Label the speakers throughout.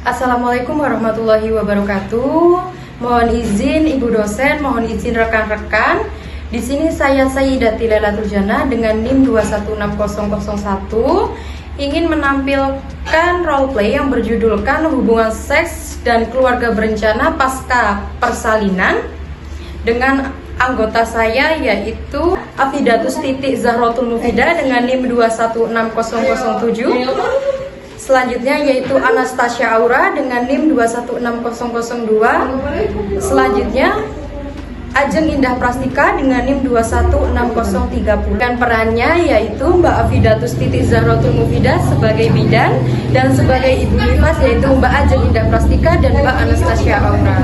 Speaker 1: Assalamualaikum warahmatullahi wabarakatuh. Mohon izin Ibu dosen, mohon izin rekan-rekan. Di sini saya Sayyidati Lailatul Jannah dengan NIM 216001 ingin menampilkan roleplay yang berjudulkan hubungan seks dan keluarga berencana pasca persalinan dengan anggota saya yaitu Afidatus Titik Zahratul Mufida dengan NIM 216007. Selanjutnya yaitu Anastasia Aura dengan NIM 216002. Selanjutnya Ajeng Indah Prastika dengan NIM 216030. Dan perannya yaitu Mbak Afidatus Titik Zahratul Mufida sebagai bidan dan sebagai ibu nifas yaitu Mbak Ajeng Indah Prastika dan Mbak Anastasia Aura.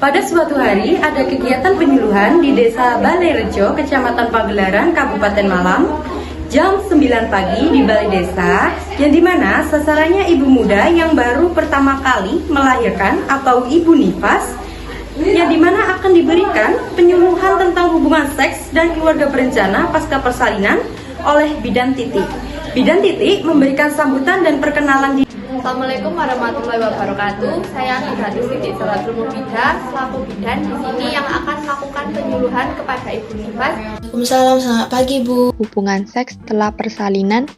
Speaker 1: Pada suatu hari ada kegiatan penyuluhan di Desa Balai Rejo, Kecamatan Pagelaran, Kabupaten Malang, jam 9 pagi di balai desa, yang dimana sasarannya ibu muda yang baru pertama kali melahirkan atau ibu nifas, yang dimana akan diberikan penyuluhan tentang hubungan seks dan keluarga berencana pasca persalinan oleh Bidan Titik. Bidan Titik memberikan sambutan dan perkenalan di
Speaker 2: Assalamualaikum warahmatullahi wabarakatuh. Saya Afidatus Titik Zahratul Mufida selaku bidan di sini yang akan melakukan penyuluhan kepada ibu nifas.
Speaker 3: Waalaikumsalam, selamat pagi Bu.
Speaker 4: Hubungan seks setelah persalinan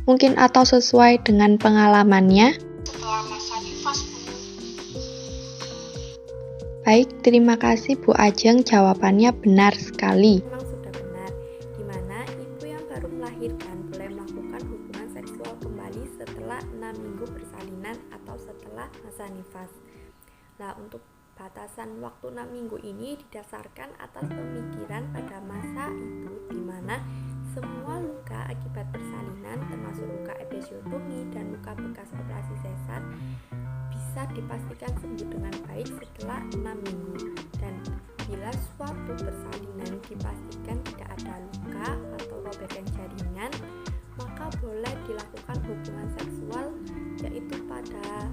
Speaker 4: mungkin atau sesuai dengan pengalamannya.
Speaker 5: Setelah masa nifas, Bu.
Speaker 4: Baik, terima kasih Bu Ajeng, jawabannya benar sekali.
Speaker 6: Memang sudah benar, di mana ibu yang baru melahirkan boleh melakukan hubungan seksual kembali setelah 6 minggu persalinan atau setelah masa nifas. Nah, untuk batasan waktu 6 minggu ini didasarkan atas pemikiran pada masa itu, di mana semua luka akibat persalinan termasuk luka episiotomi dan luka bekas operasi sesar bisa dipastikan sembuh dengan baik setelah 6 minggu. Dan bila suatu persalinan dipastikan tidak ada luka atau robekan jaringan, maka boleh dilakukan hubungan seksual yaitu pada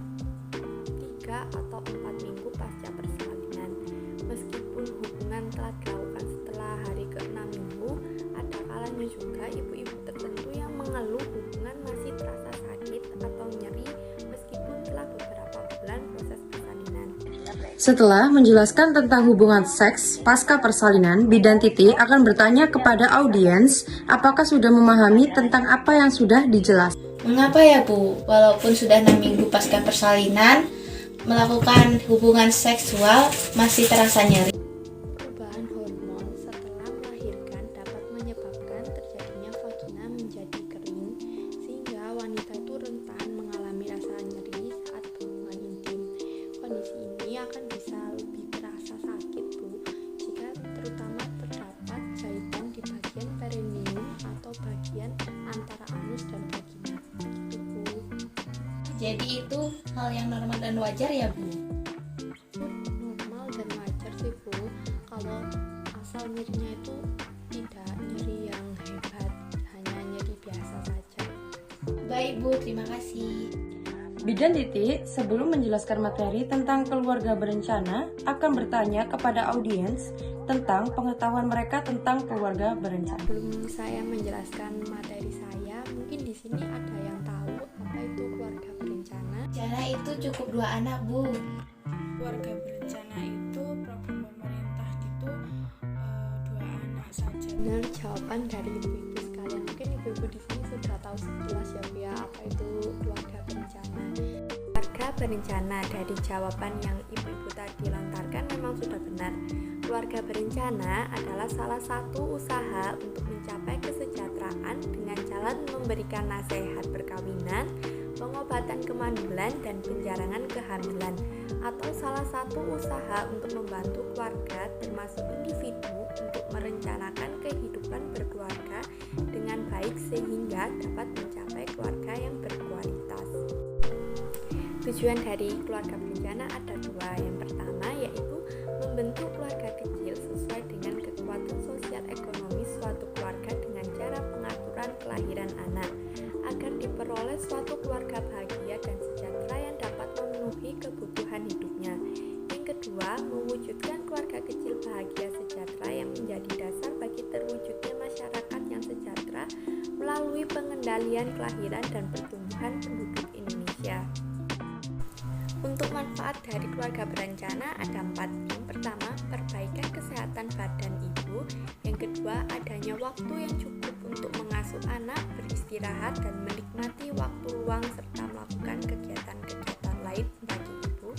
Speaker 6: 3 atau 4 minggu pasca persalinan. Meskipun hubungan telah dilakukan setelah hari ke-6 minggu, ada kalanya juga ibu-ibu tertentu yang mengeluh hubungan masih terasa sakit atau nyeri meskipun telah beberapa bulan proses persalinan.
Speaker 1: Setelah menjelaskan tentang hubungan seks pasca persalinan, Bidan Titik akan bertanya kepada audiens apakah sudah memahami tentang apa yang sudah dijelaskan.
Speaker 3: Mengapa ya Bu, walaupun sudah 6 minggu pasca persalinan, melakukan hubungan seksual masih terasa nyeri?
Speaker 6: Perubahan hormon setelah melahirkan dapat menyebabkan terjadinya vagina menjadi kering, sehingga wanita itu rentan mengalami rasa nyeri saat berhubungan intim. Kondisi ini akan bisa lebih terasa sakit Bu, jika terutama terdapat jahitan di bagian perineum atau bagian antara anus dan vagina. Gitu Bu.
Speaker 3: Jadi itu hal yang normal dan wajar ya Bu?
Speaker 6: Normal dan wajar sih Bu, kalau asal nyerinya itu tidak nyeri yang hebat, hanya nyeri biasa saja.
Speaker 3: Baik Bu, terima kasih.
Speaker 1: Bidan Titik sebelum menjelaskan materi tentang keluarga berencana akan bertanya kepada audiens tentang pengetahuan mereka tentang keluarga berencana.
Speaker 6: Sebelum saya menjelaskan materi saya, mungkin di sini ada yang tahu apa itu keluarga berencana.
Speaker 3: Rencana itu cukup 2 anak Bu.
Speaker 5: Keluarga berencana itu program pemerintah gitu, 2 anak saja.
Speaker 6: Benar jawaban dari ibu-ibu sekalian. Mungkin ibu-ibu di sini sudah tahu sekilas ya Bu ya, apa itu keluarga berencana. Keluarga berencana dari jawaban yang ibu-ibu tadi lontarkan memang sudah benar. Keluarga berencana adalah salah satu usaha untuk mencapai kesejahteraan dengan jalan memberikan nasihat perkawinan, pengobatan kemandulan, dan penjarangan kehamilan, atau salah satu usaha untuk membantu keluarga termasuk individu untuk merencanakan kehidupan berkeluarga dengan baik sehingga dapat mencapai keluarga yang berkualitas. Tujuan dari keluarga berencana ada 2. Yang pertama yaitu membentuk keluarga kecil sesuai dengan kekuatan sosial ekonomi suatu keluarga dengan cara pengaturan kelahiran anak agar diperoleh suatu keluarga bahagia dan sejahtera yang dapat memenuhi kebutuhan hidupnya. Yang kedua, mewujudkan keluarga kecil bahagia sejahtera yang menjadi dasar bagi terwujudnya masyarakat yang sejahtera melalui pengendalian kelahiran dan pertumbuhan penduduk Indonesia. Indonesia. Untuk manfaat dari keluarga berencana ada 4. Yang pertama, perbaikan kesehatan badan ibu. Yang kedua, adanya waktu yang cukup untuk mengasuh anak, beristirahat, dan menikmati waktu luang serta melakukan kegiatan-kegiatan lain bagi ibu.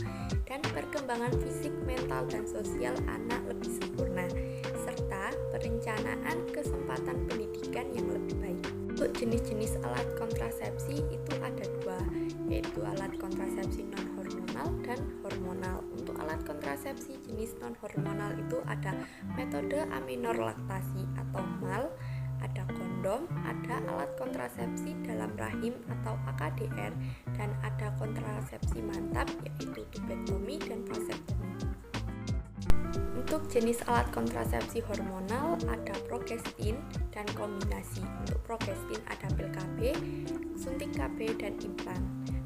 Speaker 6: Dan perkembangan fisik, mental, dan sosial anak lebih sempurna, serta perencanaan kesempatan pendidikan yang lebih baik. Untuk jenis-jenis alat kontrasepsi itu ada 2, yaitu alat kontrasepsi non-hormonal dan hormonal. Untuk alat kontrasepsi jenis non-hormonal itu ada metode aminor laktasi atau MAL, ada kondom, ada alat kontrasepsi dalam rahim atau AKDR, dan ada kontrasepsi mantap yaitu tubektomi dan vasektomi. Untuk jenis alat kontrasepsi hormonal ada progestin dan kombinasi. Untuk progestin ada pil KB, suntik KB, dan implan.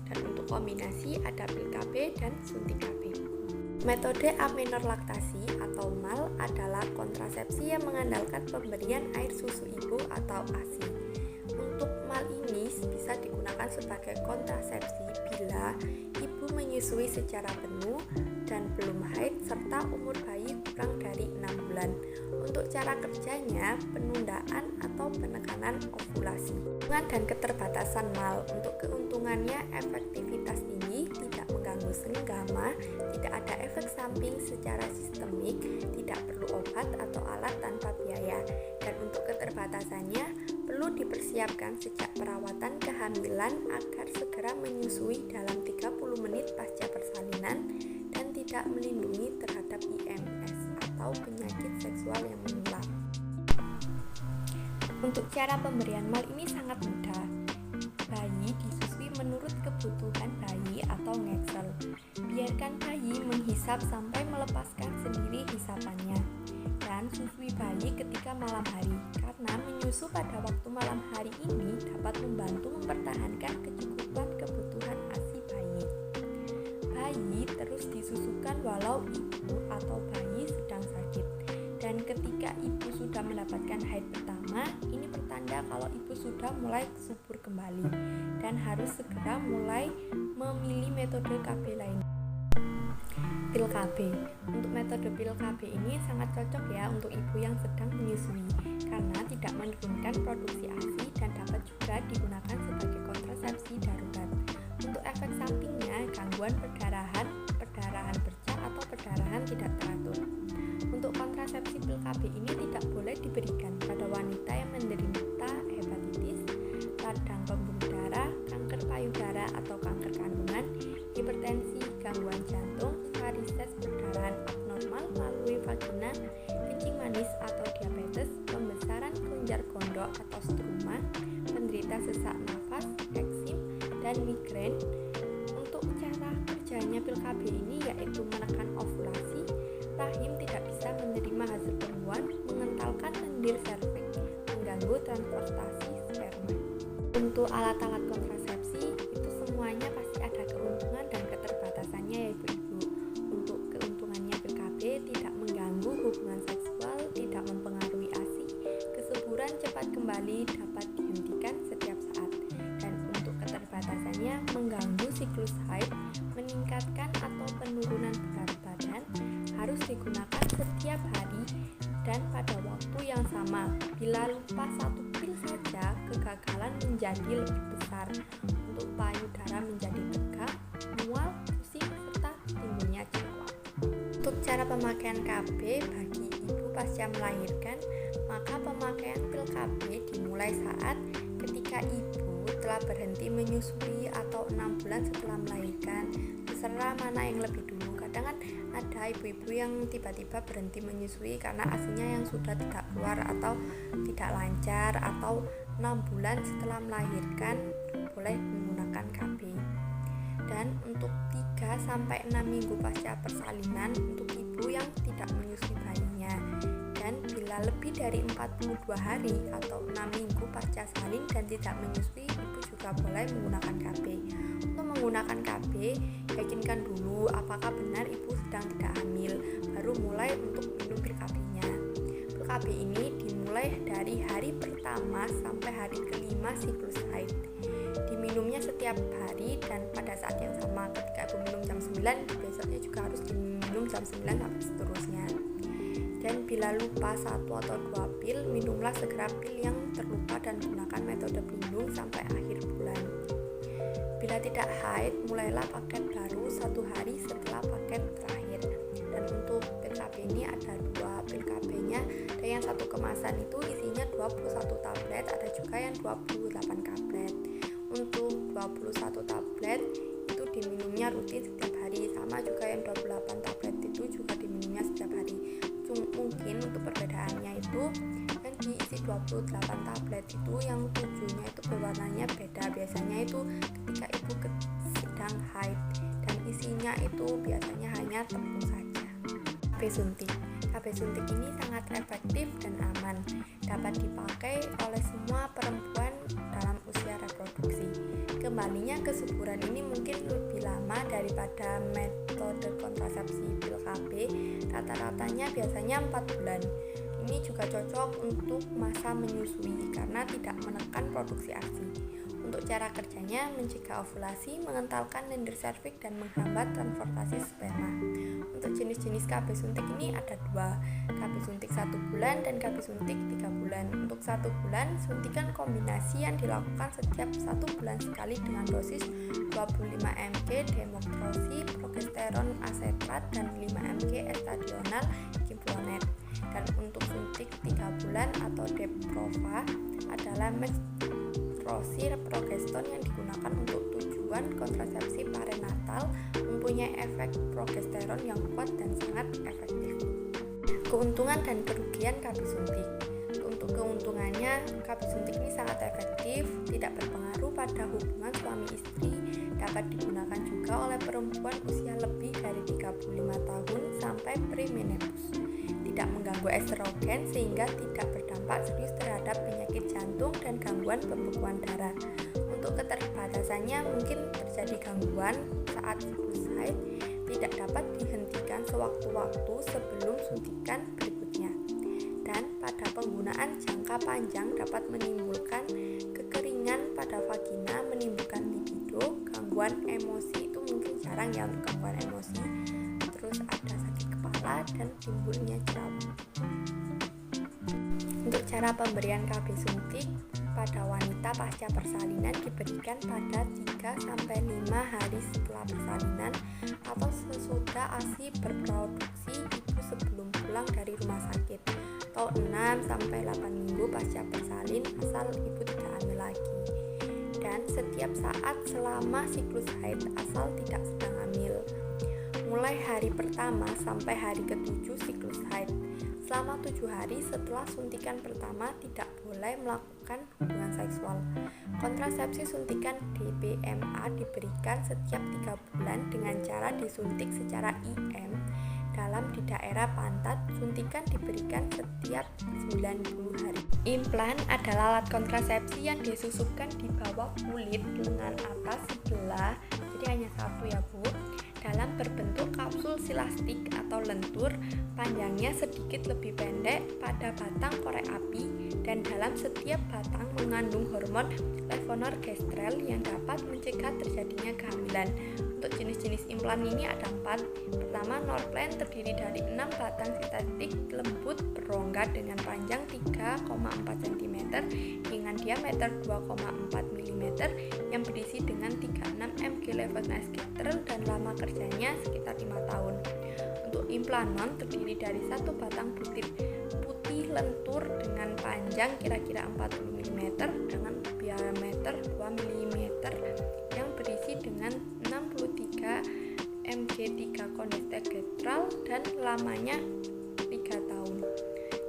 Speaker 6: Dan untuk kombinasi ada pil KB dan suntik KB. Metode aminor laktasi atau MAL adalah kontrasepsi yang mengandalkan pemberian air susu ibu atau ASI. Untuk MAL ini bisa digunakan sebagai kontrasepsi bila ibu menyusui secara penuh dan belum haid serta umur bayi kurang dari 6 bulan. Untuk cara kerjanya, penundaan atau penekanan ovulasi. Keuntungan dan keterbatasan MAL. Untuk keuntungannya, efektivitas tinggi, tidak mengganggu senggama, tidak ada efek samping secara sistemik, tidak perlu obat atau alat tanpa biaya. Dan untuk keterbatasannya, perlu dipersiapkan sejak perawatan kehamilan agar segera menyusui dalam 30 menit pasca persalinan dan tidak melindungi terhadap IMS atau penyakit seksual yang menular. Untuk cara pemberian MAL ini sangat mudah. Bayi disusui menurut kebutuhan bayi atau ngeksel. Biarkan bayi menghisap sampai melepaskan sendiri hisapannya. Dan susui bayi ketika malam hari, karena menyusu pada waktu malam hari ini dapat membantu mempertahankan kecukupan kebutuhan ASI bayi. Bayi terus disusukan walau ibu atau bayi sedang sakit. Dan ketika ibu sudah mendapatkan haid pertama, ini pertanda kalau ibu sudah mulai subur kembali dan harus segera mulai memilih metode KB lain. Pil KB. Untuk metode pil KB ini sangat cocok ya untuk ibu yang sedang menyusui karena tidak menurunkan produksi ASI dan dapat juga digunakan sebagai kontrasepsi darurat. Untuk efek sampingnya, gangguan perdarahan bercak atau perdarahan tidak teratur. Untuk kontrasepsi pil KB ini tidak boleh diberikan pada wanita yang menderita hepatitis, radang pembuluh darah, kanker payudara atau kanker kandungan, hipertensi, gangguan jantung, varises perdarahan abnormal melalui vagina, kencing manis atau diabetes, pembesaran kelenjar gondok atau struma, penderita sesak nafas, eksim, dan migrain. Untuk cara kerjanya pil KB ini yaitu menekan ovulasi, rahim tidak bisa menerima hasil perempuan, mengentalkan lendir serviks, mengganggu transportasi sperma. Untuk alat-alat kontrasepsi itu semuanya pasti ada keuntungan dan keterbatasannya ya ibu-ibu. Untuk keuntungannya pil KB tidak mengganggu hubungan seksual, tidak mempengaruhi ASI, kesuburan cepat kembali dapat dihentikan setiap saat. Dan untuk keterbatasannya mengganggu siklus haid, meningkatkan atau penurunan berat badan, harus digunakan setiap hari dan pada waktu yang sama. Bila lupa satu pil saja, kegagalan menjadi lebih besar. Untuk payudara menjadi tegak, mual, pusing, serta timbulnya jerawat. Untuk cara pemakaian KB bagi ibu pasca melahirkan, maka pemakaian pil KB dimulai saat ketika ibu telah berhenti menyusui atau 6 bulan setelah melahirkan. Terserah mana yang lebih dulu. Kadang kan ada ibu-ibu yang tiba-tiba berhenti menyusui karena ASINya yang sudah tidak keluar atau tidak lancar, atau 6 bulan setelah melahirkan boleh menggunakan KB. Dan untuk 3-6 minggu pasca persalinan untuk ibu yang tidak menyusui bayinya. Dan bila lebih dari 42 hari atau 6 minggu pasca salin dan tidak menyusui, ibu juga boleh menggunakan KB. Untuk menggunakan KB, yakinkan dulu apakah benar ibu sedang tidak hamil, baru mulai untuk minum pil KB-nya. Pil Untuk KB ini dimulai dari hari pertama sampai hari kelima siklus haid. Diminumnya setiap hari dan pada saat yang sama. Ketika ibu minum jam 9, besoknya juga harus diminum jam 9 sampai seterusnya. Dan bila lupa 1 atau 2 pil, minumlah segera pil yang terlupa dan gunakan metode pelindung sampai akhir bulan. Bila tidak haid, mulailah paket baru 1 hari setelah paket terakhir. Dan untuk pil KB ini ada 2 pil KB-nya. Ada yang satu kemasan itu isinya 21 tablet, ada juga yang 28 tablet. Untuk 21 tablet itu diminumnya rutin setiap hari, sama juga yang 28 tablet itu juga diminumnya setiap hari. Mungkin untuk perbedaannya itu yang diisi 28 tablet itu yang 7-nya itu berwarnanya beda. Biasanya itu ketika ibu sedang haid, dan isinya itu biasanya hanya tepung saja. KB suntik. KB suntik ini sangat efektif dan aman, dapat dipakai oleh semua perempuan dalam usia reproduksi. Kembalinya kesuburan ini mungkin lebih lama daripada metode kontrasepsi pil KB, rata-ratanya biasanya 4 bulan. Ini juga cocok untuk masa menyusui karena tidak menekan produksi ASI. Untuk cara kerjanya, mencegah ovulasi, mengentalkan lendir serviks, dan menghambat transportasi sperma. Untuk jenis-jenis KB suntik ini ada 2, KB suntik 1 bulan dan KB suntik 3 bulan. Untuk 1 bulan, suntikan kombinasi yang dilakukan setiap 1 bulan sekali dengan dosis 25 mg demotrosi, progesteron asetat, dan 5 mg estadional gimflonet. Dan untuk suntik 3 bulan atau Deprova adalah menstruasi progeston yang digunakan untuk tujuan kontrasepsi prenatal, mempunyai efek progesteron yang kuat dan sangat efektif. Keuntungan dan kerugian KB suntik. Untuk keuntungannya, KB suntik ini sangat efektif, tidak berpengaruh pada hubungan suami istri, dapat digunakan juga oleh perempuan usia lebih dari 35 tahun sampai premenopause. Tidak mengganggu estrogen sehingga tidak berdampak serius terhadap penyakit jantung dan gangguan pembekuan darah. Untuk keterbatasannya, mungkin terjadi gangguan saat siklus haid, tidak dapat dihentikan sewaktu-waktu sebelum suntikan berikutnya. Dan pada penggunaan jangka panjang dapat menimbulkan kekeringan pada vagina, menimbulkan libido, gangguan emosi, itu mungkin jarang ya untuk gangguan emosi, terus ada sakit kepala dan timbulnya jerawat. Untuk cara pemberian KB suntik pada wanita pasca persalinan diberikan pada 3-5 hari setelah persalinan atau sesudah ASI berproduksi ibu sebelum pulang dari rumah sakit, atau 6-8 minggu pasca persalin asal ibu tidak hamil lagi, dan setiap saat selama siklus haid asal tidak sedang hamil, mulai hari pertama sampai hari ke-7 siklus haid. Selama 7 hari setelah suntikan pertama tidak boleh melakukan hubungan seksual. Kontrasepsi suntikan DPMA diberikan setiap 3 bulan dengan cara disuntik secara IM dalam di daerah pantat. Suntikan diberikan setiap 90 hari. Implan adalah alat kontrasepsi yang disusupkan di bawah kulit lengan atas sebelah, jadi hanya satu ya Bu, dalam berbentuk kapsul silastik atau lentur, panjangnya sedikit lebih pendek pada batang korek api, dan dalam setiap batang mengandung hormon levonorgestrel yang dapat mencegah terjadinya kehamilan. Untuk jenis-jenis implan ini ada 4. Pertama, Norplan terdiri dari 6 batang sintetik lembut berongga dengan panjang 3,4 cm dengan diameter 2,4 mm yang berisi dengan 36 mg levonorgestrel dan lama kerjanya sekitar 5 tahun. Untuk implanon terdiri dari 1 batang butir putih lentur dengan panjang kira-kira 40 mm dengan diameter 2 mm yang berisi dengan 63 mg 3 kondenstegestral dan lamanya 3 tahun.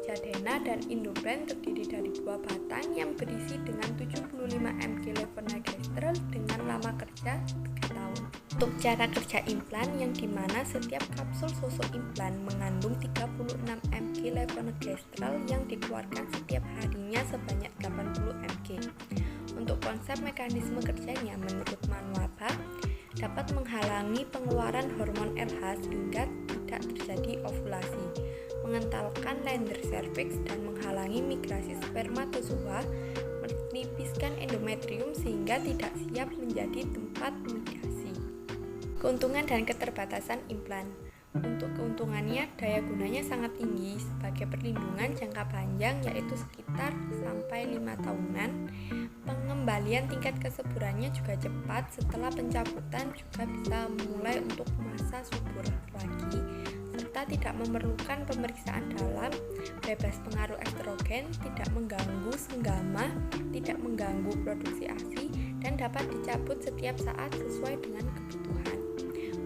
Speaker 6: Jadena dan Indopren terdiri dari 2 batang yang berisi dengan 75 mg levonorgestrel dengan lama kerja 3 tahun. Untuk cara kerja implan yang dimana setiap kapsul susu implan mengandung 36 mg levonorgestrel yang dikeluarkan setiap harinya sebanyak 80 mg. Untuk konsep mekanisme kerjanya menurut Manuaba dapat menghalangi pengeluaran hormon RH sehingga tidak terjadi ovulasi, mengentalkan lender cervix dan menghalangi migrasi spermatozoa, menipiskan endometrium sehingga tidak siap menjadi tempat migrasi. Keuntungan dan keterbatasan implan. Untuk keuntungannya, daya gunanya sangat tinggi sebagai perlindungan jangka panjang yaitu sekitar sampai 5 tahunan. Pengembalian tingkat kesuburannya juga cepat, setelah pencabutan juga bisa mulai untuk masa subur lagi, serta tidak memerlukan pemeriksaan dalam, bebas pengaruh estrogen, tidak mengganggu senggama, tidak mengganggu produksi ASI, dan dapat dicabut setiap saat sesuai dengan kebutuhan.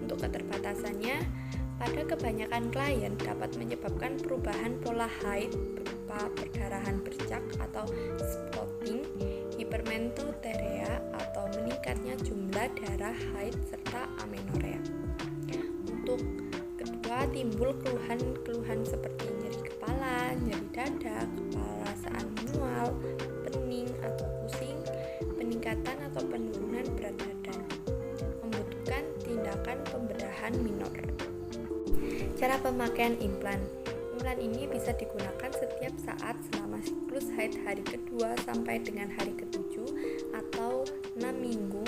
Speaker 6: Untuk keterbatasannya, pada kebanyakan klien dapat menyebabkan perubahan pola haid berupa perdarahan bercak atau spotting, hipermenoteria atau meningkatnya jumlah darah haid serta amenorea. Untuk kedua, timbul keluhan-keluhan seperti nyeri kepala, nyeri dada, kepala mual, pening atau pusing, peningkatan atau penurunan berat badan, membutuhkan tindakan pembedahan minor. Cara pemakaian implan. Implan ini bisa digunakan setiap saat selama siklus haid hari kedua sampai dengan hari ke-7 atau 6 minggu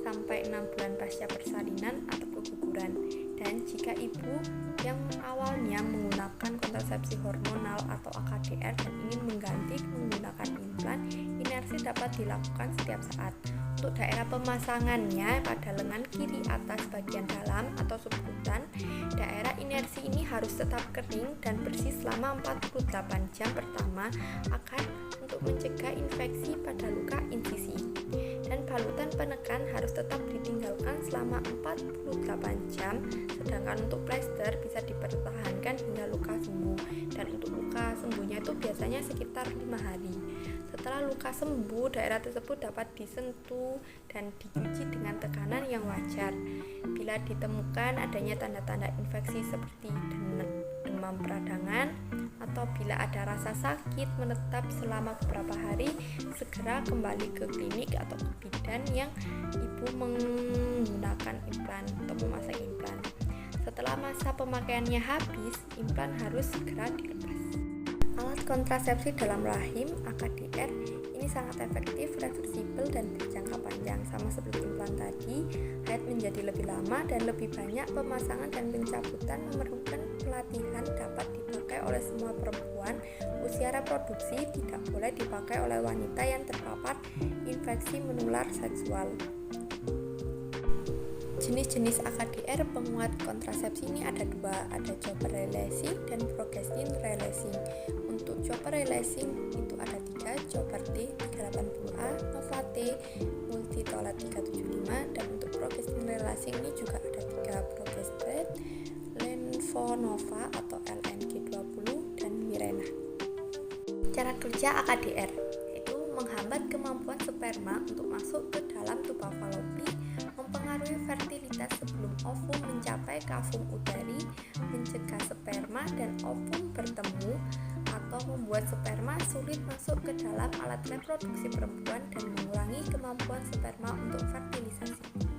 Speaker 6: sampai 6 bulan pasca persalinan atau keguguran. Dan jika ibu yang awalnya menggunakan kontrasepsi hormonal atau AKDR dan ingin mengganti menggunakan implan, inersi dapat dilakukan setiap saat. Untuk daerah pemasangannya pada lengan kiri atas bagian dalam atau subkutan, daerah inersi ini harus tetap kering dan bersih selama 48 jam pertama akan untuk mencegah infeksi pada luka insisi. Dan balutan penekan harus tetap ditinggalkan selama 48 jam, sedangkan untuk plester bisa dipertahankan hingga luka sembuh. Dan untuk luka sembuhnya itu biasanya sekitar 5 hari. Setelah luka sembuh, daerah tersebut dapat disentuh dan dicuci dengan tekanan yang wajar. Bila ditemukan adanya tanda-tanda infeksi seperti demam peradangan atau bila ada rasa sakit menetap selama beberapa hari, segera kembali ke klinik atau ke bidan yang ibu menggunakan implan atau memasang implan. Setelah masa pemakaiannya habis, implan harus segera dilepas. Alat kontrasepsi dalam rahim AKDR ini sangat efektif, reversibel, dan berjangka panjang. Sama seperti implan tadi, haid menjadi lebih lama dan lebih banyak. Pemasangan dan pencabutan memerlukan pelatihan, dapat dipakai oleh semua perempuan. Usia reproduksi tidak boleh dipakai oleh wanita yang terpapar infeksi menular seksual. Jenis-jenis AKDR penguat kontrasepsi ini ada dua, ada chopper releasing dan progestin releasing. Untuk chopper releasing itu ada 3, chopper T 380A, Nova T, Multitolet 375, dan untuk progestin releasing ini juga ada 3, Progestin, Lenvonova atau LNG20, dan Mirena. Cara kerja AKDR itu menghambat kemampuan sperma untuk masuk ke dalam tuba falopi, mempengaruhi fertilitas sebelum ovum mencapai kavum uteri, mencegah sperma dan ovum bertemu, atau membuat sperma sulit masuk ke dalam alat reproduksi perempuan dan mengurangi kemampuan sperma untuk fertilisasi.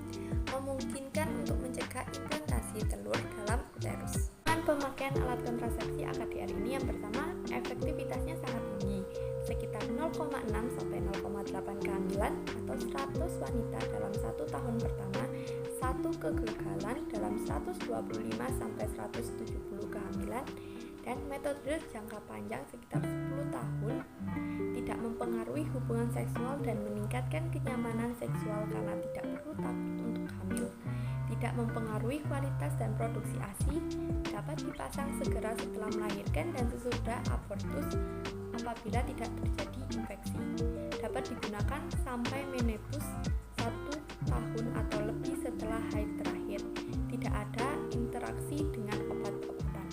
Speaker 6: Memungkinkan untuk mencegah implantasi telur dalam uterus. Pemakaian alat kontrasepsi AKDR ini yang pertama, efektivitasnya sangat tinggi, sekitar 0,6 sampai 0,8 kehamilan atau 100 wanita dalam 1 tahun pertama, 1 kegagalan dalam 125 sampai 170 kehamilan, dan metode jangka panjang sekitar 10 tahun, tidak mempengaruhi hubungan seksual dan meningkatkan kenyamanan seksual karena tidak perlu takut untuk hamil, tidak mempengaruhi kualitas dan produksi ASI, dapat dipasang segera setelah melahirkan dan sesudah abortus apabila tidak terjadi infeksi, dapat digunakan sampai menopause 1 tahun atau lebih setelah haid terakhir, tidak ada interaksi dengan obat-obatan.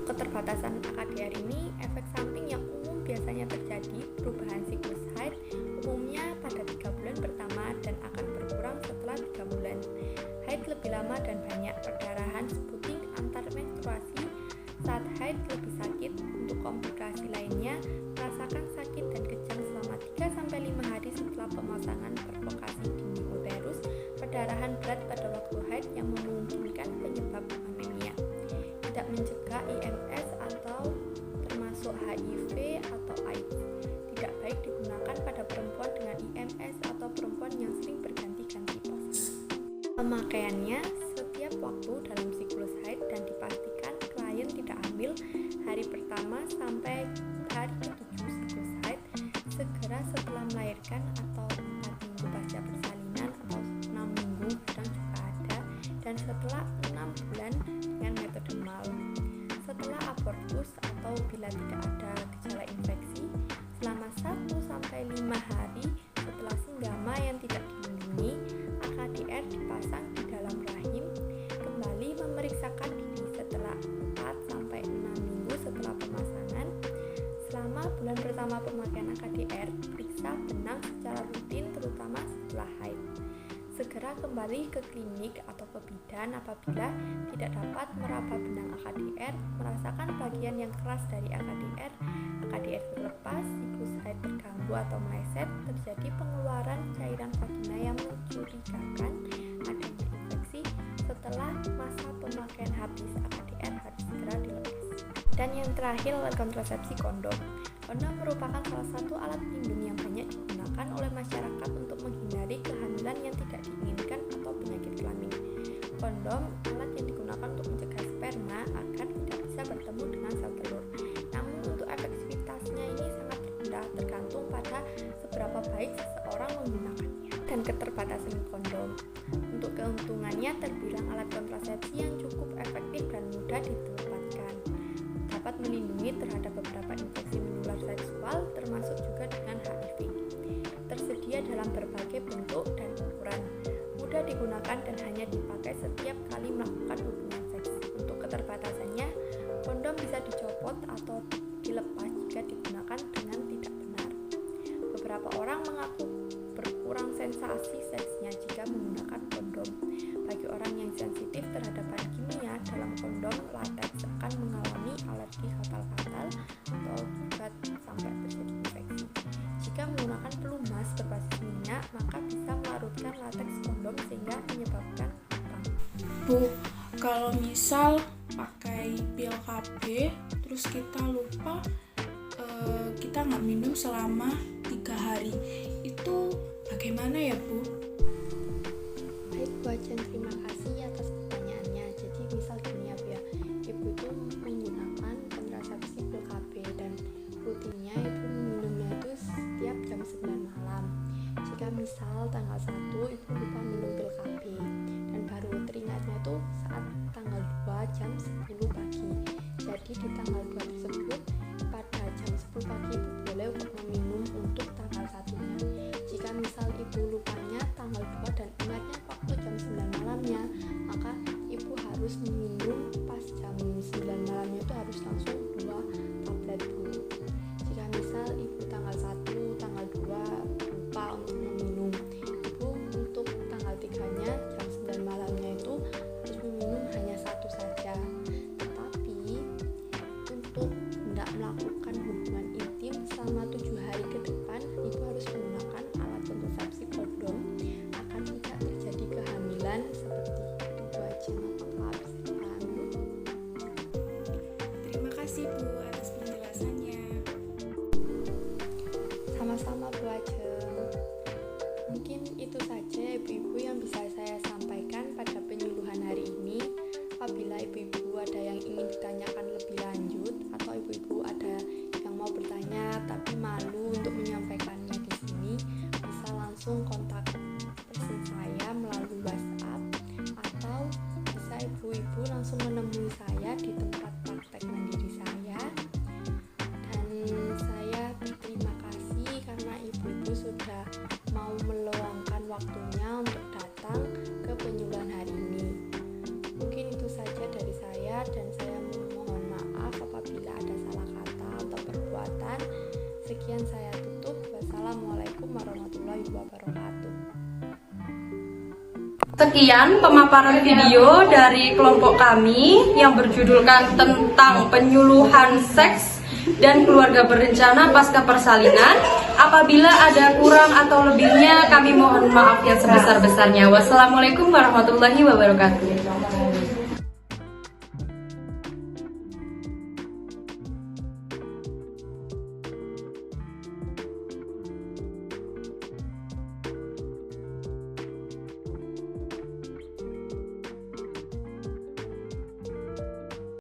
Speaker 6: Keterbatasan AKDR ini, efek samping yang umum biasanya terjadi perubahan siklus haid umumnya pada 3 bulan pertama dan akan berkurang setelah 3 bulan. Haid lebih lama dan banyak perdarahan, spotting antar menstruasi. Saat haid lebih sakit. Untuk komplikasi lainnya, merasakan sakit dan kejang selama 3-5 hari setelah pemasangan provokasi dinding uterus, perdarahan berat pada waktu haid yang memungkinkan penyebab anemia, tidak mencegah IMS atau Pemakaiannya setiap waktu dalam siklus haid dan dipastikan klien tidak hamil hari pertama sampai hari ke-7 siklus haid, segera setelah melahirkan atau 4 minggu pasca persalinan atau 6 minggu kadang juga ada, dan setelah 6 bulan dengan metode MAL. Setelah abortus atau bila tidak ada gejala infeksi selama 1-5 hari setelah senggama yang tidak dilindungi, AKDR dipasang di dalam rahim. Kembali memeriksakan diri setelah 4-6 minggu setelah pemasangan. Selama bulan pertama pemakaian AKDR, periksa benang secara rutin terutama setelah haid. Segera kembali ke klinik atau ke bidan apabila tidak dapat meraba benang AKDR, merasakan bagian yang keras dari AKDR terlepas, siklus haid terganggu atau meleset, terjadi pengeluaran cairan vagina yang mencurigakan adanya infeksi. Setelah masa pemakaian habis, AKDR harus segera dilepas. Dan yang terakhir, alat kontrasepsi kondom. Kondom merupakan salah satu alat pelindung yang banyak digunakan oleh masyarakat untuk menghindari kehamilan yang tidak diinginkan atau penyakit kelamin. Kondom, alat yang digunakan untuk mencegah sperma agar tidak bisa bertemu dengan sel telur. Namun untuk efektivitasnya ini sangat rendah, tergantung pada seberapa baik seseorang menggunakannya dan keterbatasan kondom. Untuk keuntungannya terbilang alat kontrasepsi yang cukup efektif dan mudah didapatkan. Dapat melindungi terhadap beberapa infeksi menular seksual termasuk juga dengan HIV. Tersedia dalam berbagai bentuk dan ukuran. Mudah digunakan dan hanya dipakai setiap kali melakukan hubungan seks. Untuk keterbatasannya, kondom bisa dicopot atau dilepas jika digunakan dengan tidak benar. Beberapa orang mengaku berkurang sensasi seksnya jika menggunakan kondom. Bagi orang yang sensitif terhadap bahan kimia dalam kondom latex akan mengalami alergi fatal atau juga sampai terjadi infeksi. Jika menggunakan pelumas berbasis minyak, maka bisa melarutkan latex kondom sehingga menyebabkan lubang.
Speaker 5: Bu, kalau misal pakai pil KB terus kita lupa kita nggak minum selama 3 hari, itu bagaimana ya Bu?
Speaker 6: Baik Bu Ajen, terima kasih atas pertanyaannya. Jadi misal gini ya Bu ya, Ibu itu menggunakan kontrasepsi pil KB dan rutinnya Ibu minumnya itu setiap jam 9 malam. Jika misal tanggal 1 Ibu lupa minum pil KB dan baru teringatnya itu saat tanggal 2 jam 10 pagi. Jadi di tanggal 2 tersebut pada jam 10 pagi Ibu boleh meminum untuk tanggal 1-nya. Jika misal Ibu lupanya tanggal 2 dan ingatnya waktu jam 9 malamnya, maka Ibu harus minum pas jam 9 malamnya itu harus langsung 2 tablet Bu. Jika misal Ibu tanggal 1, tanggal 2 lupa untuk meminum, Ibu untuk tanggal 3-nya jam 9 malamnya itu harus meminum hanya 1 saja. Tetapi untuk tidak melakukan hubungan intim selama 7 hari ke depan, Ibu harus menggunakan alat kontrasepsi kondom agar tidak terjadi kehamilan seperti itu Bu Ajen. Apakah bisa dipahami?
Speaker 5: Terima kasih Bu atas penjelasannya.
Speaker 6: Sama-sama Bu Ajen. Mungkin itu saja ibu-ibu yang bisa saya sampaikan pada penyuluhan hari ini. Apabila ibu-ibu ada yang ingin ditanyakan lebih lanjut atau ibu-ibu ada yang mau bertanya tapi malu untuk menyampaikannya di sini, bisa langsung kontak person saya melalui WhatsApp atau bisa ibu-ibu langsung menemui saya di tempat praktek mandiri saya. Dan saya berterima kasih karena ibu-ibu sudah mau meluangkan waktunya untuk datang ke penyuluhan hari ini. Mungkin itu saja dari saya dan saya mohon maaf apabila ada salah kata atau perbuatan. Sekian saya tutup. Wassalamualaikum warahmatullahi wabarakatuh.
Speaker 1: Sekian pemaparan video dari kelompok kami yang berjudulkan tentang penyuluhan seks dan keluarga berencana pasca persalinan. Apabila ada kurang atau lebihnya, kami mohon maaf yang sebesar-besarnya. Wassalamualaikum warahmatullahi wabarakatuh.